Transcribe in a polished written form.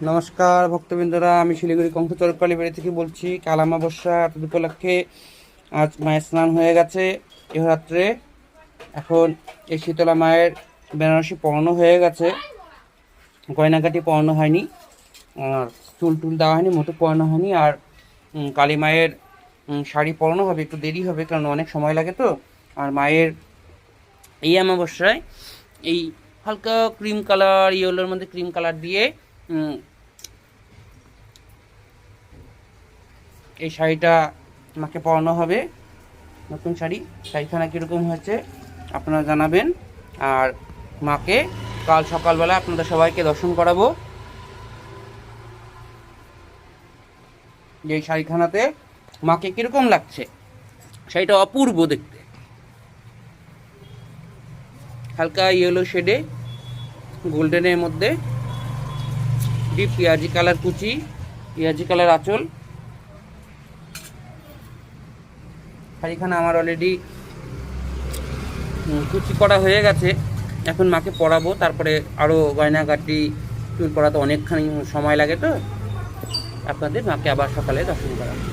নমস্কার ভক্তবৃন্দরা, আমি শিলিগুড়ি কংসচরকালী বাড়ি থেকে বলছি। কাল অমাবস্যা উপলক্ষে আজ মায়ের স্নান হয়ে গেছে এ রাত্রে। এখন এই শীতলা মায়ের বেনারসি পরানো হয়ে গেছে, গয়নাগাটি পরানো হয়নি, আর চুল টুল দেওয়া হয়নি, মোটে পরানো হয়নি। আর কালী মায়ের শাড়ি পরানো হবে, একটু দেরি হবে কারণ অনেক সময় লাগে তো। আর মায়ের এই অমাবস্যায় এই হালকা ক্রিম কালার, ইয়েলোর মধ্যে ক্রিম কালার দিয়ে এই শাড়িটা আমাকে পরানো হবে, নতুন শাড়ি। শাড়িখানা কীরকম হয়েছে আপনারা জানাবেন। আর মাকে কাল সকালবেলা আপনাদের সবাইকে দর্শন করাবো। যে শাড়িখানাতে মাকে কীরকম লাগছে, শাড়িটা অপূর্ব দেখতে, হালকা ইয়েলো শেডে, গোল্ডেনের মধ্যে, ডিপ পেঁয়াজি কালার কুচি, পেঁয়াজি কালার আঁচল। শাড়িখানা আমার অলরেডি কুচি করা হয়ে গেছে, এখন মাকে পরাবো। তারপরে আরও গয়নাগাটি, চুল পরাতে অনেকখানি সময় লাগে তো। আপনাদের মাকে আবার সকালে দর্শন করাবো।